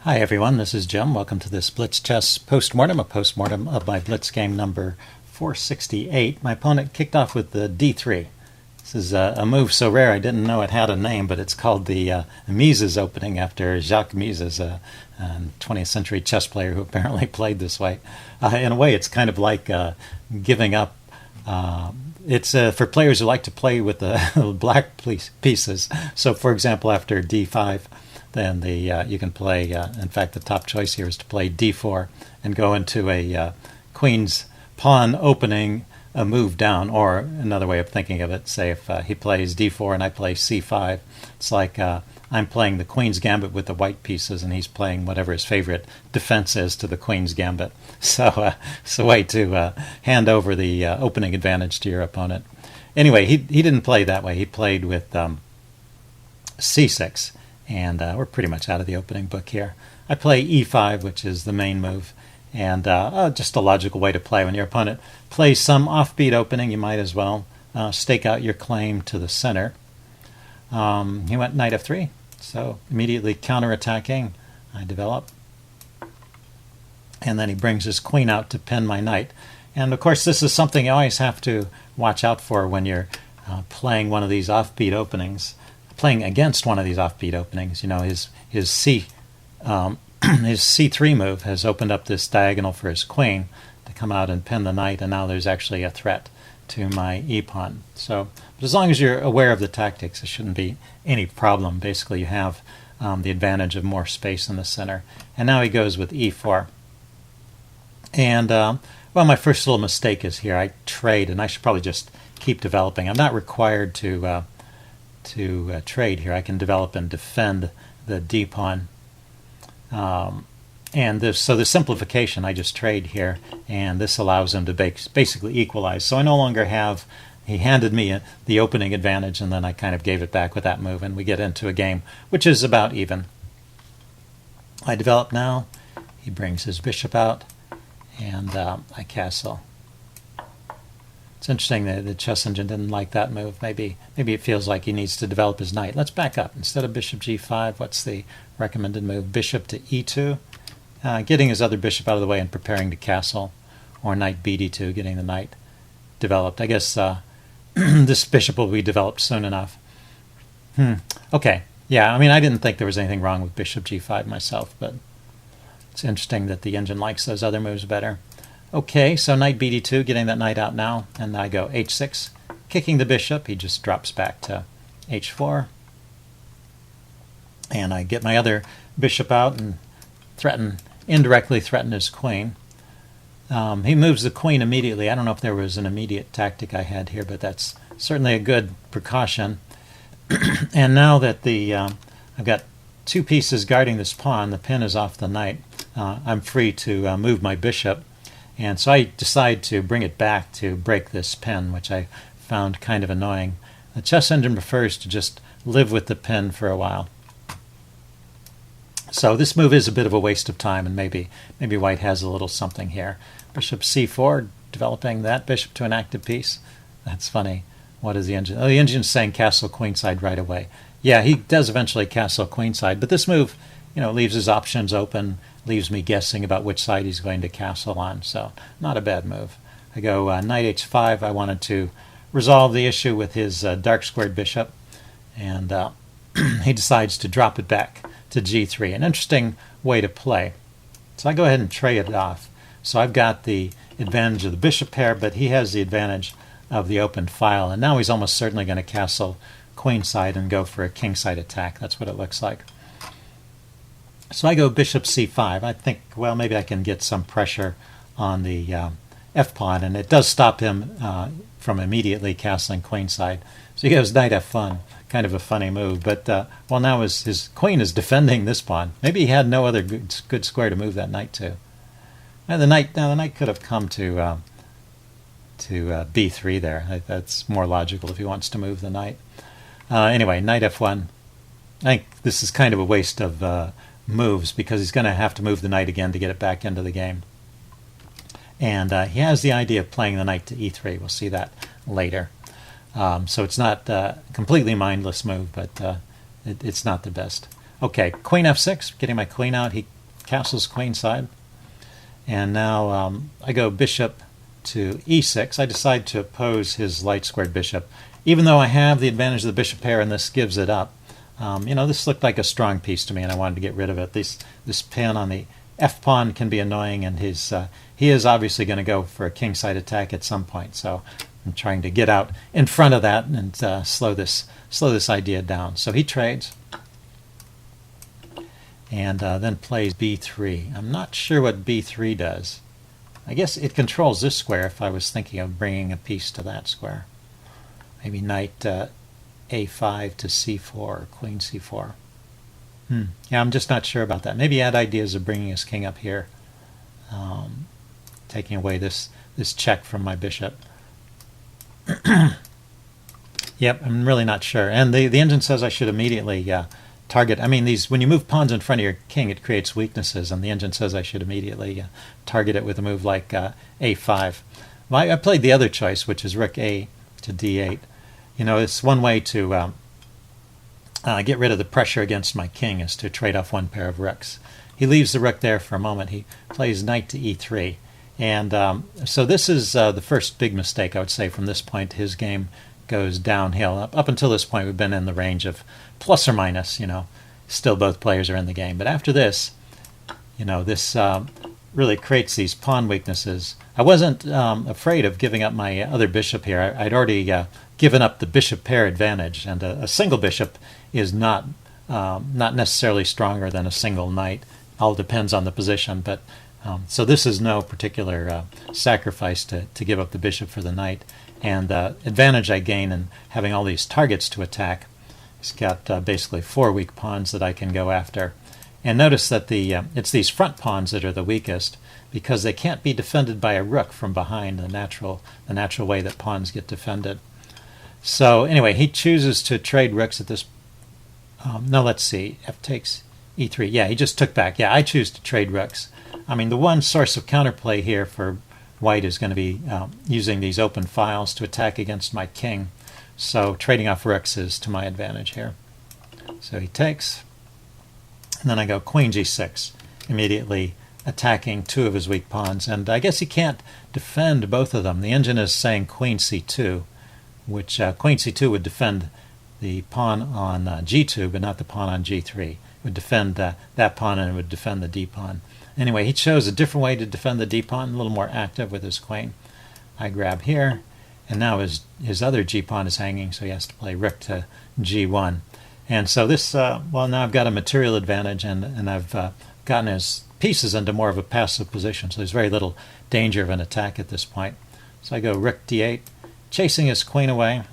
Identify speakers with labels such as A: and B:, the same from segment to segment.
A: Hi everyone, this is Jim. Welcome to this Blitz chess postmortem, a postmortem of my Blitz game number 468. My opponent kicked off with the d3. This is a move so rare I didn't know it had a name, but it's called the Mieses opening after Jacques Mieses, a 20th century chess player who apparently played this way. In a way, it's kind of like giving up. It's for players who like to play with the black pieces. So, for example, after d5, then you can play, in fact, the top choice here is to play d4 and go into a queen's pawn opening a move down, or another way of thinking of it, say if he plays d4 and I play c5, it's like I'm playing the queen's gambit with the white pieces and he's playing whatever his favorite defense is to the queen's gambit. So it's a way to hand over the opening advantage to your opponent. Anyway, he didn't play that way. He played with c6. And we're pretty much out of the opening book here. I play e5, which is the main move, and just a logical way to play. When your opponent plays some offbeat opening, you might as well stake out your claim to the center. He went knight f3, so immediately counterattacking. I develop. And then he brings his queen out to pin my knight. And of course, this is something you always have to watch out for when you're playing one of these offbeat openings. Playing against one of these offbeat openings, you know, his c3 move has opened up this diagonal for his queen to come out and pin the knight, and now there's actually a threat to my e-pawn. So, but as long as you're aware of the tactics, it shouldn't be any problem. Basically, you have the advantage of more space in the center. And now he goes with e4. And well, my first little mistake is here. I trade, and I should probably just keep developing. I'm not required to trade here. I can develop and defend the d-pawn. So the simplification, I just trade here, and this allows him to basically equalize. So I no longer have, he handed me the opening advantage, and then I kind of gave it back with that move, and we get into a game which is about even. I develop now. He brings his bishop out, and I castle. It's interesting that the chess engine didn't like that move. Maybe it feels like he needs to develop his knight. Let's back up. Instead of bishop g5, what's the recommended move? Bishop to e2, getting his other bishop out of the way and preparing to castle, or knight bd2, getting the knight developed. I guess this bishop will be developed soon enough. Okay, yeah, I mean, I didn't think there was anything wrong with bishop g5 myself, but it's interesting that the engine likes those other moves better. Okay, so knight bd2, getting that knight out now, and I go h6, kicking the bishop. He just drops back to h4, and I get my other bishop out and indirectly threaten his queen. He moves the queen immediately. I don't know if there was an immediate tactic I had here, but that's certainly a good precaution. And now that I've got two pieces guarding this pawn, the pin is off the knight, I'm free to move my bishop. And so I decide to bring it back to break this pin, which I found kind of annoying. The chess engine prefers to just live with the pin for a while. So this move is a bit of a waste of time, and maybe white has a little something here. Bishop c4, developing that bishop to an active piece. That's funny. What is the engine? Oh, the engine's saying castle queenside right away. Yeah, he does eventually castle queenside, but this move, you know, leaves his options open, leaves me guessing about which side he's going to castle on, so not a bad move. I go knight h5. I wanted to resolve the issue with his dark squared bishop, and he decides to drop it back to g3. An interesting way to play. So I go ahead and trade it off. So I've got the advantage of the bishop pair, but he has the advantage of the opened file, and now he's almost certainly going to castle queenside and go for a kingside attack. That's what it looks like. So I go bishop c5. I think, well, maybe I can get some pressure on the f-pawn, and it does stop him from immediately castling queenside. So he goes knight f1, kind of a funny move. But, well, now his queen is defending this pawn. Maybe he had no other good square to move that knight to. And the knight could have come to b3 there. That's more logical if he wants to move the knight. Anyway, knight f1. I think this is kind of a waste of moves, because he's going to have to move the knight again to get it back into the game. And he has the idea of playing the knight to e3. We'll see that later. So it's not a completely mindless move, but it's not the best. Okay, queen f6, getting my queen out. He castles queenside. And now I go bishop to e6. I decide to oppose his light-squared bishop. Even though I have the advantage of the bishop pair and this gives it up, this looked like a strong piece to me and I wanted to get rid of it. This pin on the f-pawn can be annoying, and he is obviously going to go for a kingside attack at some point. So I'm trying to get out in front of that and slow this idea down. So he trades and then plays b3. I'm not sure what b3 does. I guess it controls this square if I was thinking of bringing a piece to that square. Maybe knight a5 to c4 or queen c4. Yeah, I'm just not sure about that. Maybe he had ideas of bringing his king up here, taking away this check from my bishop. Yep, I'm really not sure. And the engine says I should immediately target. I mean, when you move pawns in front of your king, it creates weaknesses, and the engine says I should immediately target it with a move like a5. Well, I played the other choice, which is rook a to d8. It's one way to get rid of the pressure against my king, is to trade off one pair of rooks. He leaves the rook there for a moment. He plays knight to e3. And so this is the first big mistake, I would say, from this point. His game goes downhill. Up until this point, we've been in the range of plus or minus, still both players are in the game. But after this, this really creates these pawn weaknesses. I wasn't afraid of giving up my other bishop here. I'd already given up the bishop pair advantage, and a single bishop is not necessarily stronger than a single knight. All depends on the position, but so this is no particular sacrifice to give up the bishop for the knight. And the advantage I gain in having all these targets to attack, it's got basically 4 weak pawns that I can go after. And notice that it's these front pawns that are the weakest, because they can't be defended by a rook from behind, the natural way that pawns get defended. So anyway, he chooses to trade rooks at this. No, let's see. F takes e3. Yeah, he just took back. Yeah, I choose to trade rooks. I mean, the one source of counterplay here for white is going to be using these open files to attack against my king. So trading off rooks is to my advantage here. So he takes. And then I go queen g6, immediately attacking 2 of his weak pawns. And I guess he can't defend both of them. The engine is saying queen c2, which queen c2 would defend the pawn on g2, but not the pawn on g3. It would defend that pawn, and it would defend the d pawn. Anyway, he chose a different way to defend the d pawn, a little more active with his queen. I grab here, and now his other g pawn is hanging, so he has to play rook to g1. And so this, now I've got a material advantage, and I've gotten his pieces into more of a passive position, so there's very little danger of an attack at this point. So I go rook d8, chasing his queen away.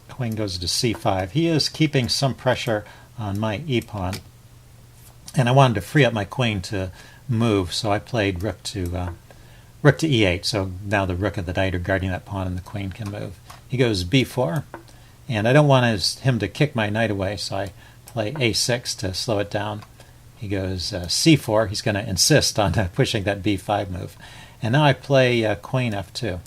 A: Queen goes to c5. He is keeping some pressure on my e-pawn, and I wanted to free up my queen to move, so I played rook to e8. So now the rook and the knight are guarding that pawn, and the queen can move. He goes b4, and I don't want him to kick my knight away, so I play a6 to slow it down. He goes c4. He's going to insist on pushing that b5 move, and now I play queen f2.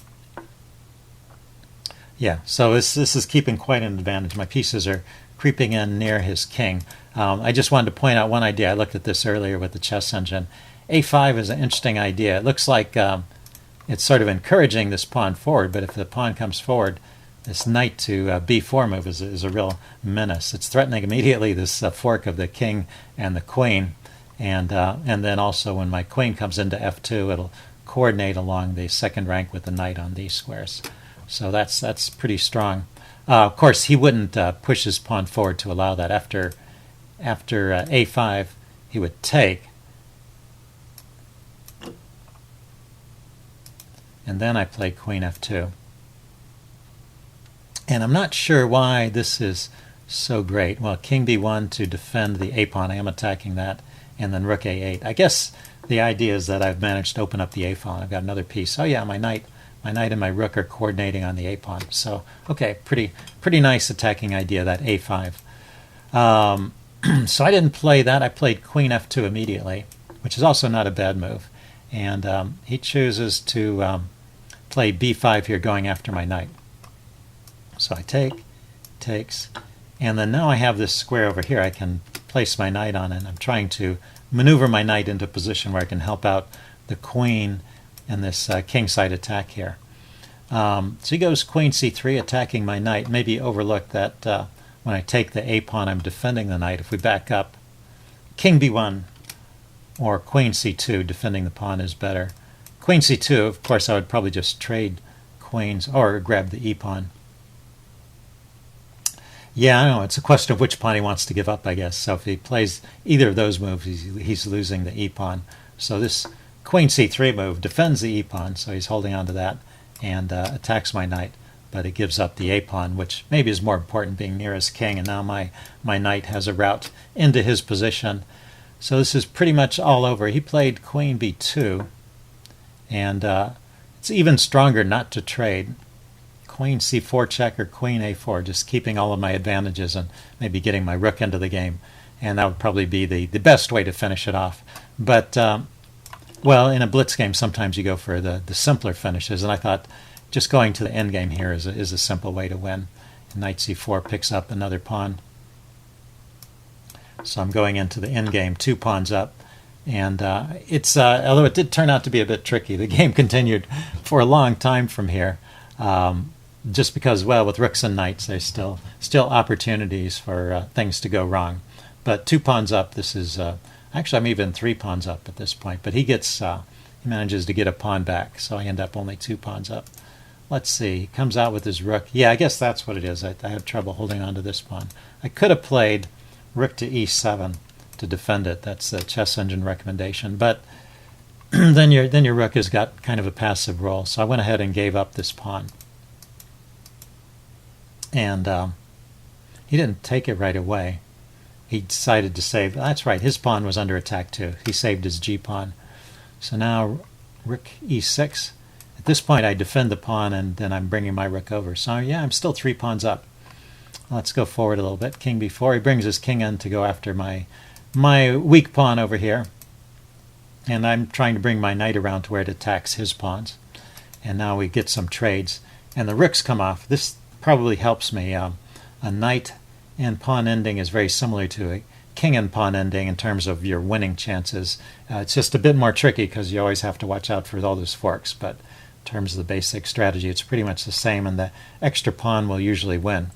A: Yeah, so this is keeping quite an advantage. My pieces are creeping in near his king. I just wanted to point out one idea. I looked at this earlier with the chess engine. A5 is an interesting idea. It looks like it's sort of encouraging this pawn forward, but if the pawn comes forward, this knight to b4 move is a real menace. It's threatening immediately this fork of the king and the queen, and then also when my queen comes into f2, it'll coordinate along the second rank with the knight on these squares. So that's pretty strong. Of course, he wouldn't push his pawn forward to allow that. After a5, he would take, and then I play queen f2. And I'm not sure why this is so great. Well, king b1 to defend the a pawn. I am attacking that, and then rook a8. I guess the idea is that I've managed to open up the a pawn. I've got another piece. Oh yeah, my knight and my rook are coordinating on the a pawn. So okay, pretty nice attacking idea, that a5. So I didn't play that. I played queen f2 immediately, which is also not a bad move. And he chooses to play b5 here, going after my knight. So I takes, and then now I have this square over here. I can place my knight on it. I'm trying to maneuver my knight into a position where I can help out the queen in this kingside attack here. So he goes queen c3, attacking my knight. Maybe overlooked that when I take the a pawn, I'm defending the knight. If we back up, king b1 or queen c2, defending the pawn is better. Queen c2, of course, I would probably just trade queens or grab the e pawn. Yeah, I know. It's a question of which pawn he wants to give up, I guess. So if he plays either of those moves, he's losing the e pawn. So this queen c3 move defends the e pawn, so he's holding on to that and attacks my knight. But it gives up the a pawn, which maybe is more important, being near his king. And now my knight has a route into his position. So this is pretty much all over. He played queen b2, and it's even stronger not to trade. Queen c4 check or queen a4, just keeping all of my advantages and maybe getting my rook into the game. And that would probably be the best way to finish it off. But, well, in a blitz game, sometimes you go for the simpler finishes, and I thought just going to the endgame here is a simple way to win. Knight c4 picks up another pawn. So I'm going into the endgame 2 pawns up. And it's although it did turn out to be a bit tricky, the game continued for a long time from here. Just because, well, with rooks and knights, there's still opportunities for things to go wrong. But 2 pawns up, this is actually I'm even 3 pawns up at this point. But he manages to get a pawn back, so I end up only 2 pawns up. Let's see, he comes out with his rook. Yeah, I guess that's what it is. I had trouble holding on to this pawn. I could have played rook to e7 to defend it. That's the chess engine recommendation. But then your rook has got kind of a passive role. So I went ahead and gave up this pawn. And he didn't take it right away. He decided to save. That's right, his pawn was under attack too. He saved his g pawn. So now rook e6. At this point I defend the pawn, and then I'm bringing my rook over. So yeah, I'm still 3 pawns up. Let's go forward a little bit. King b4. He brings his king in to go after my weak pawn over here. And I'm trying to bring my knight around to where it attacks his pawns. And now we get some trades. And the rooks come off. This probably helps me. A knight and pawn ending is very similar to a king and pawn ending in terms of your winning chances. It's just a bit more tricky because you always have to watch out for all those forks. But in terms of the basic strategy, it's pretty much the same. And the extra pawn will usually win.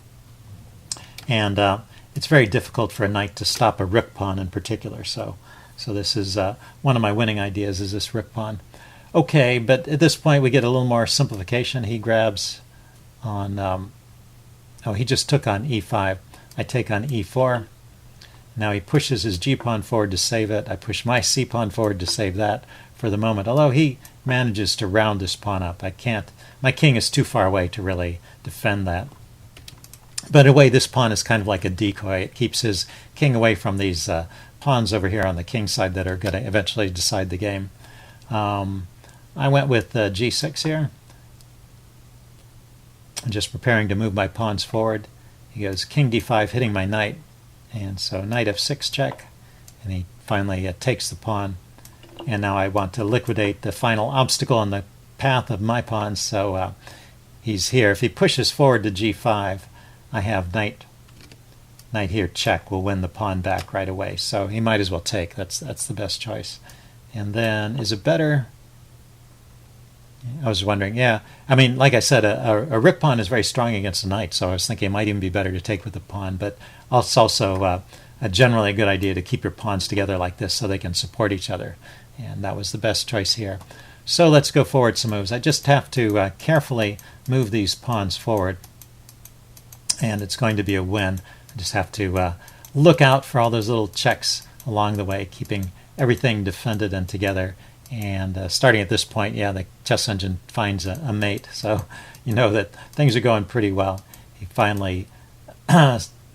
A: And it's very difficult for a knight to stop a rook pawn in particular. So this is one of my winning ideas, is this rook pawn. Okay, but at this point we get a little more simplification. He grabs on, he just took on e5. I take on e4. Now he pushes his g pawn forward to save it. I push my c pawn forward to save that for the moment. Although he manages to round this pawn up. I can't. My king is too far away to really defend that. But in a way, this pawn is kind of like a decoy. It keeps his king away from these pawns over here on the king side that are going to eventually decide the game. I went with g6 here. I'm just preparing to move my pawns forward. He goes king d5, hitting my knight. And so knight f6 check. And he finally takes the pawn. And now I want to liquidate the final obstacle on the path of my pawns. So he's here. If he pushes forward to g5, I have knight here check will win the pawn back right away. So he might as well take. That's the best choice. And then is it better? I was wondering, yeah. I mean, like I said, a rook pawn is very strong against a knight, so I was thinking it might even be better to take with the pawn. But it's also generally a good idea to keep your pawns together like this so they can support each other. And that was the best choice here. So let's go forward some moves. I just have to carefully move these pawns forward. And it's going to be a win. I just have to look out for all those little checks along the way, keeping everything defended and together. And starting at this point, yeah, the chess engine finds a mate. So you know that things are going pretty well. He finally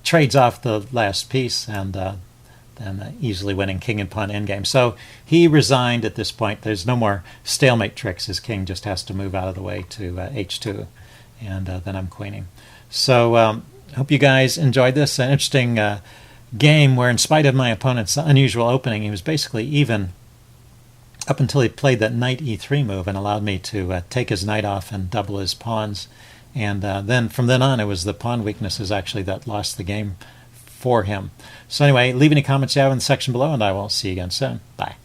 A: trades off the last piece and then easily winning king and pawn endgame. So he resigned at this point. There's no more stalemate tricks. His king just has to move out of the way to h2. And then I'm queening. So I hope you guys enjoyed this. An interesting game where, in spite of my opponent's unusual opening, he was basically even up until he played that knight e3 move and allowed me to take his knight off and double his pawns. And then from then on, it was the pawn weaknesses actually that lost the game for him. So anyway, leave any comments you have in the section below, and I will see you again soon. Bye.